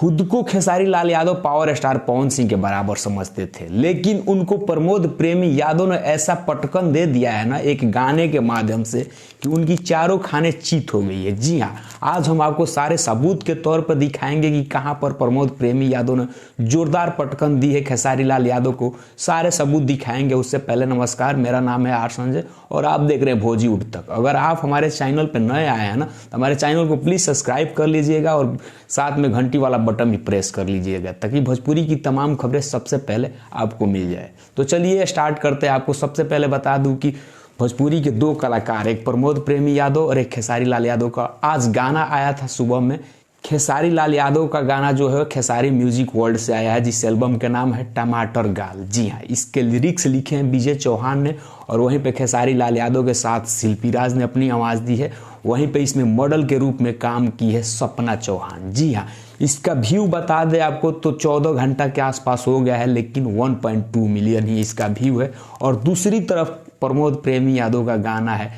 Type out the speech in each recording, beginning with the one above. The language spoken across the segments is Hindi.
खुद को खेसारी लाल यादव पावर स्टार पवन सिंह के बराबर समझते थे, लेकिन उनको प्रमोद प्रेमी यादव ने ऐसा पटकन दे दिया है ना एक गाने के माध्यम से कि उनकी चारों खाने चित हो गई है। जी हाँ, आज हम आपको सारे सबूत के तौर पर दिखाएंगे कि कहां पर प्रमोद प्रेमी यादव ने जोरदार पटकन दी है खेसारी लाल यादव को। सारे सबूत दिखाएंगे। उससे पहले नमस्कार, मेरा नाम है आर संजय और आप देख रहे हैं भोजी उठ तक। अगर आप हमारे चैनल पर नए आए हैं ना तो हमारे चैनल को प्लीज सब्सक्राइब कर लीजिएगा और साथ में घंटी वाला बटन भी प्रेस कर लीजिएगा ताकि भोजपुरी की तमाम खबरें सबसे पहले आपको मिल जाए। तो चलिए स्टार्ट करते हैं। आपको सबसे पहले बता दूं कि भोजपुरी के दो कलाकार, एक प्रमोद प्रेमी यादव और एक खेसारी लाल यादव का आज गाना आया था सुबह में। खेसारी लाल यादव का गाना जो है खेसारी म्यूजिक वर्ल्ड से आया है, जिस एल्बम का नाम है टमाटर गाल। जी हाँ, इसके लिरिक्स लिखे हैं विजय चौहान ने और वहीं पे खेसारी लाल यादव के साथ शिल्पी राज ने अपनी आवाज़ दी है। वहीं पे इसमें मॉडल के रूप में काम की है सपना चौहान। जी हाँ, इसका व्यू बता दे आपको तो 14 घंटा के आसपास हो गया है, लेकिन 1.2 मिलियन ही इसका व्यू है। और दूसरी तरफ प्रमोद प्रेमी यादव का गाना है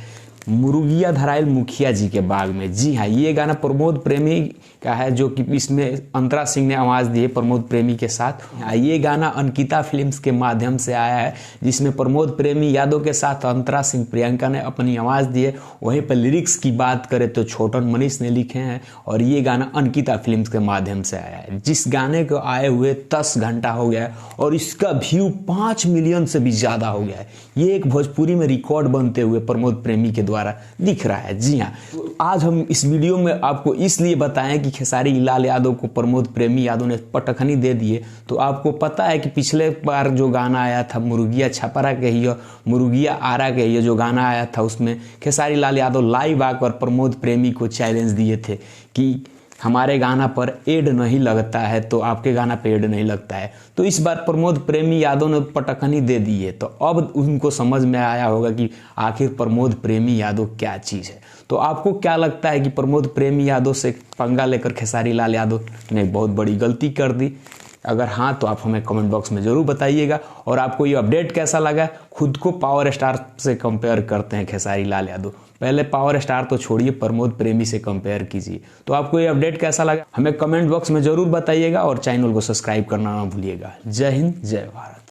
मुर्गिया धराइल मुखिया जी के बाग में। जी हाँ, ये गाना प्रमोद प्रेमी का है जो कि इसमें अंतरा सिंह ने आवाज़ दी है प्रमोद प्रेमी के साथ। ये गाना अंकिता फिल्म्स के माध्यम से आया है, जिसमें प्रमोद प्रेमी यादव के साथ अंतरा सिंह प्रियंका ने अपनी आवाज़ दी है। वहीं पर लिरिक्स की बात करें तो छोटन मनीष ने लिखे हैं और ये गाना अंकिता फिल्म्स के माध्यम से आया है, जिस गाने को आए हुए 10 घंटा हो गया है और इसका व्यू 5 मिलियन से भी ज़्यादा हो गया है। ये एक भोजपुरी में रिकॉर्ड बनते हुए प्रमोद प्रेमी के द्वारा दिख रहा है। जी हाँ, तो आज हम इस वीडियो में आपको इसलिए बताएं कि खेसारी लाल यादव को प्रमोद प्रेमी यादव ने पटखनी दे दिए। तो आपको पता है कि पिछले बार जो गाना आया था मुर्गिया छपरा के ही और मुर्गिया आरा के ही जो गाना आया था, उसमें खेसारी लाल यादव लाइव आकर प्रमोद प्रेमी को चैलेंज दिए थे कि हमारे गाना पर एड नहीं लगता है तो आपके गाना पे एड नहीं लगता है। तो इस बार प्रमोद प्रेमी यादव ने पटखनी दे दी है, तो अब उनको समझ में आया होगा कि आखिर प्रमोद प्रेमी यादव क्या चीज़ है। तो आपको क्या लगता है कि प्रमोद प्रेमी यादव से पंगा लेकर खेसारी लाल यादव ने बहुत बड़ी गलती कर दी? अगर हाँ तो आप हमें कमेंट बॉक्स में ज़रूर बताइएगा। और आपको ये अपडेट कैसा लगा? खुद को पावर स्टार से कंपेयर करते हैं खेसारी लाल यादव। पहले पावर स्टार तो छोड़िए, प्रमोद प्रेमी से कंपेयर कीजिए। तो आपको ये अपडेट कैसा लगा हमें कमेंट बॉक्स में ज़रूर बताइएगा और चैनल को सब्सक्राइब करना ना भूलिएगा। जय हिंद, जय भारत।